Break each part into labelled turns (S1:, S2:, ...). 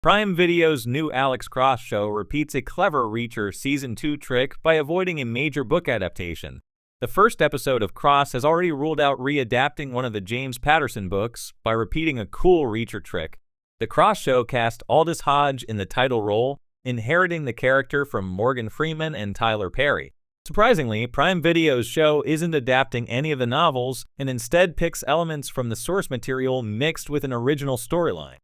S1: Prime Video's new Alex Cross show repeats a clever Reacher Season 2 trick by avoiding a major book adaptation. The first episode of Cross has already ruled out re-adapting one of the James Patterson books by repeating a cool Reacher trick. The Cross show cast Aldous Hodge in the title role, inheriting the character from Morgan Freeman and Tyler Perry. Surprisingly, Prime Video's show isn't adapting any of the novels and instead picks elements from the source material mixed with an original storyline.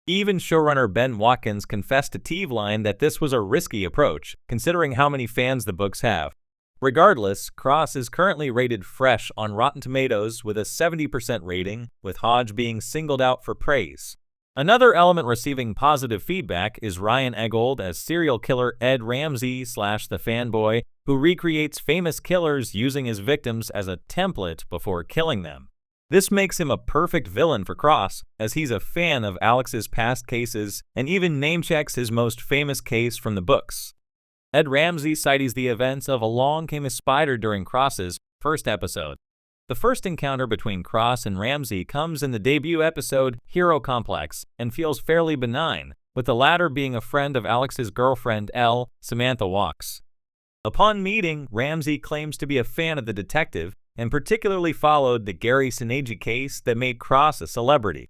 S1: Even showrunner Ben Watkins confessed to TVLine that this was a risky approach, considering how many fans the books have. Regardless, Cross is currently rated fresh on Rotten Tomatoes with a 70% rating, with Hodge being singled out for praise. Another element receiving positive feedback is Ryan Eggold as serial killer Ed Ramsey / the fanboy, who recreates famous killers using his victims as a template before killing them. This makes him a perfect villain for Cross, as he's a fan of Alex's past cases and even name-checks his most famous case from the books. Ed Ramsey cites the events of Along Came a Spider during Cross's first episode. The first encounter between Cross and Ramsey comes in the debut episode Hero Complex and feels fairly benign, with the latter being a friend of Alex's girlfriend Elle, Samantha Walks. Upon meeting, Ramsey claims to be a fan of the detective and particularly followed the Gary Sinise case that made Cross a celebrity.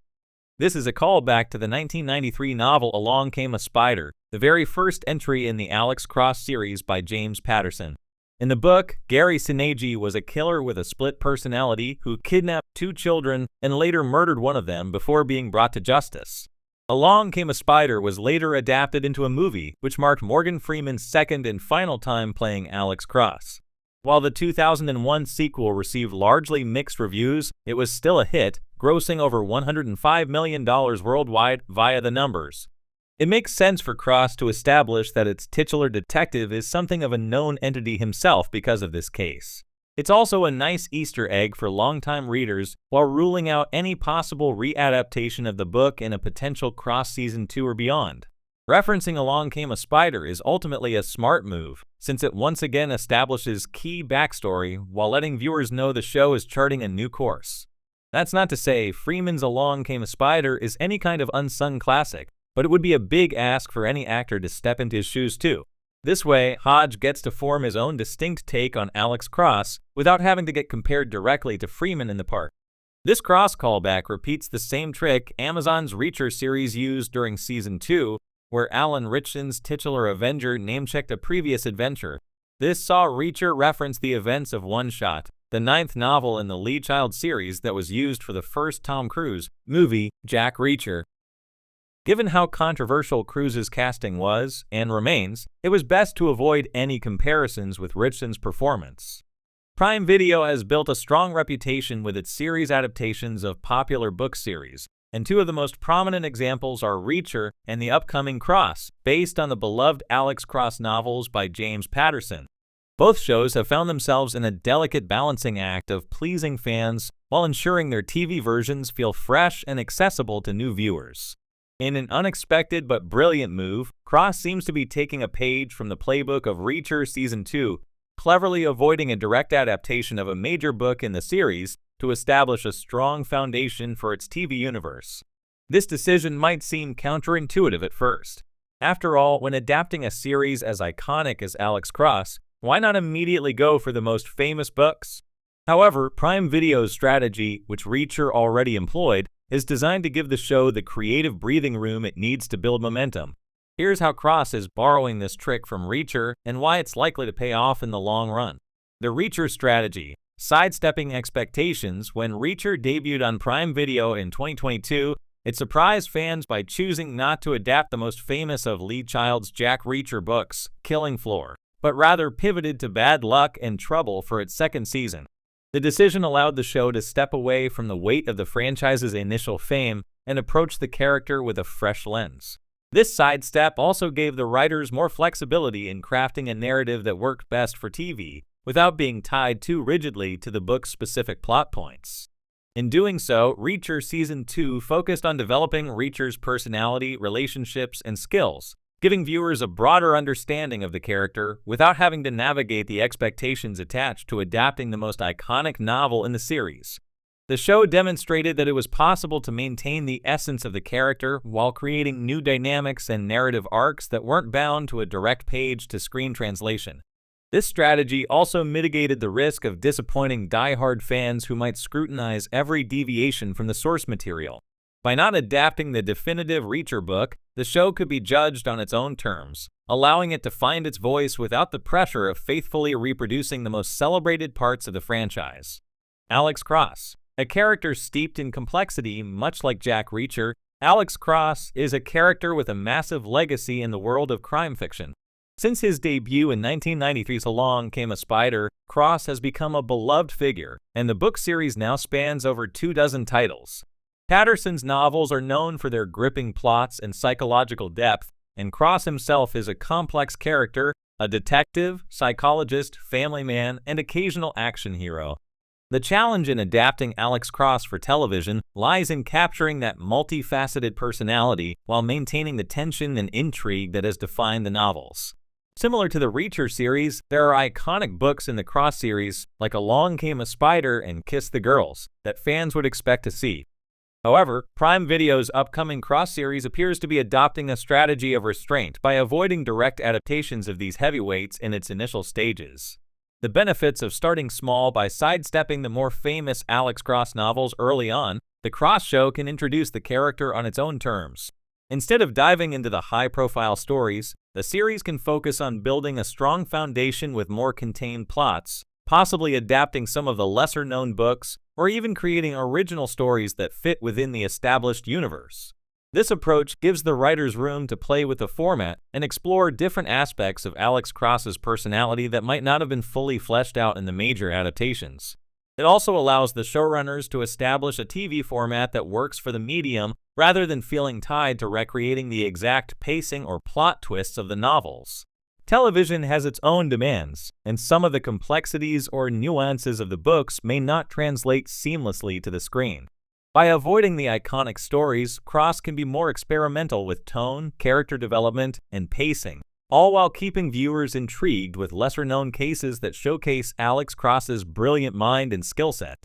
S1: This is a callback to the 1993 novel Along Came a Spider, the very first entry in the Alex Cross series by James Patterson. In the book, Gary Sinise was a killer with a split personality who kidnapped 2 children and later murdered one of them before being brought to justice. Along Came a Spider was later adapted into a movie, which marked Morgan Freeman's second and final time playing Alex Cross. While the 2001 sequel received largely mixed reviews, it was still a hit, grossing over $105 million worldwide via the numbers. It makes sense for Cross to establish that its titular detective is something of a known entity himself because of this case. It's also a nice Easter egg for longtime readers while ruling out any possible readaptation of the book in a potential Cross Season 2 or beyond. Referencing Along Came a Spider is ultimately a smart move, since it once again establishes key backstory while letting viewers know the show is charting a new course. That's not to say Freeman's Along Came a Spider is any kind of unsung classic, but it would be a big ask for any actor to step into his shoes too. This way, Hodge gets to form his own distinct take on Alex Cross without having to get compared directly to Freeman in the part. This Cross callback repeats the same trick Amazon's Reacher series used during Season 2, where Alan Ritchson's titular Avenger name-checked a previous adventure. This saw Reacher reference the events of One Shot, the 9th novel in the Lee Child series that was used for the first Tom Cruise movie, Jack Reacher. Given how controversial Cruise's casting was, and remains, it was best to avoid any comparisons with Ritchson's performance. Prime Video has built a strong reputation with its series adaptations of popular book series, and 2 of the most prominent examples are Reacher and the upcoming Cross, based on the beloved Alex Cross novels by James Patterson. Both shows have found themselves in a delicate balancing act of pleasing fans while ensuring their TV versions feel fresh and accessible to new viewers. In an unexpected but brilliant move, Cross seems to be taking a page from the playbook of Reacher Season 2, cleverly avoiding a direct adaptation of a major book in the series to establish a strong foundation for its TV universe. This decision might seem counterintuitive at first. After all, when adapting a series as iconic as Alex Cross, why not immediately go for the most famous books? However, Prime Video's strategy, which Reacher already employed, is designed to give the show the creative breathing room it needs to build momentum. Here's how Cross is borrowing this trick from Reacher and why it's likely to pay off in the long run. The Reacher strategy. Sidestepping expectations. When Reacher debuted on Prime Video in 2022, it surprised fans by choosing not to adapt the most famous of Lee Child's Jack Reacher books, Killing Floor, but rather pivoted to Bad Luck and Trouble for its second season. The decision allowed the show to step away from the weight of the franchise's initial fame and approach the character with a fresh lens. This sidestep also gave the writers more flexibility in crafting a narrative that worked best for TV, without being tied too rigidly to the book's specific plot points. In doing so, Reacher Season 2 focused on developing Reacher's personality, relationships, and skills, giving viewers a broader understanding of the character without having to navigate the expectations attached to adapting the most iconic novel in the series. The show demonstrated that it was possible to maintain the essence of the character while creating new dynamics and narrative arcs that weren't bound to a direct page-to-screen translation. This strategy also mitigated the risk of disappointing die-hard fans who might scrutinize every deviation from the source material. By not adapting the definitive Reacher book, the show could be judged on its own terms, allowing it to find its voice without the pressure of faithfully reproducing the most celebrated parts of the franchise. Alex Cross. A character steeped in complexity, much like Jack Reacher, Alex Cross is a character with a massive legacy in the world of crime fiction. Since his debut in 1993's Along Came a Spider, Cross has become a beloved figure, and the book series now spans over 24 titles. Patterson's novels are known for their gripping plots and psychological depth, and Cross himself is a complex character, a detective, psychologist, family man, and occasional action hero. The challenge in adapting Alex Cross for television lies in capturing that multifaceted personality while maintaining the tension and intrigue that has defined the novels. Similar to the Reacher series, there are iconic books in the Cross series, like Along Came a Spider and Kiss the Girls, that fans would expect to see. However, Prime Video's upcoming Cross series appears to be adopting a strategy of restraint by avoiding direct adaptations of these heavyweights in its initial stages. The benefits of starting small by sidestepping the more famous Alex Cross novels early on, the Cross show can introduce the character on its own terms. Instead of diving into the high-profile stories, the series can focus on building a strong foundation with more contained plots, possibly adapting some of the lesser-known books, or even creating original stories that fit within the established universe. This approach gives the writers room to play with the format and explore different aspects of Alex Cross's personality that might not have been fully fleshed out in the major adaptations. It also allows the showrunners to establish a TV format that works for the medium rather than feeling tied to recreating the exact pacing or plot twists of the novels. Television has its own demands, and some of the complexities or nuances of the books may not translate seamlessly to the screen. By avoiding the iconic stories, Cross can be more experimental with tone, character development, and pacing, all while keeping viewers intrigued with lesser-known cases that showcase Alex Cross's brilliant mind and skill set.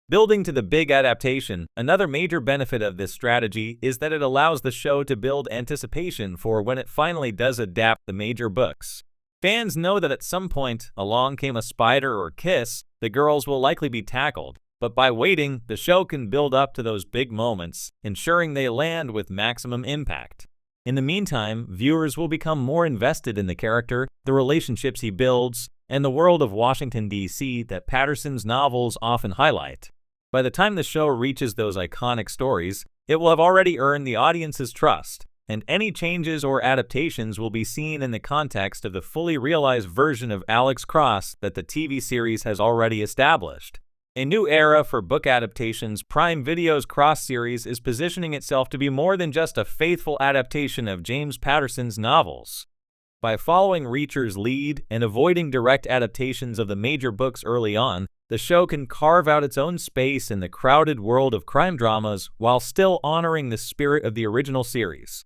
S1: Building to the big adaptation, another major benefit of this strategy is that it allows the show to build anticipation for when it finally does adapt the major books. Fans know that at some point, Along Came a Spider or Kiss, the girls will likely be tackled. But by waiting, the show can build up to those big moments, ensuring they land with maximum impact. In the meantime, viewers will become more invested in the character, the relationships he builds, and the world of Washington, D.C. that Patterson's novels often highlight. By the time the show reaches those iconic stories, it will have already earned the audience's trust, and any changes or adaptations will be seen in the context of the fully realized version of Alex Cross that the TV series has already established. A new era for book adaptations, Prime Video's Cross series is positioning itself to be more than just a faithful adaptation of James Patterson's novels. By following Reacher's lead and avoiding direct adaptations of the major books early on, the show can carve out its own space in the crowded world of crime dramas while still honoring the spirit of the original series.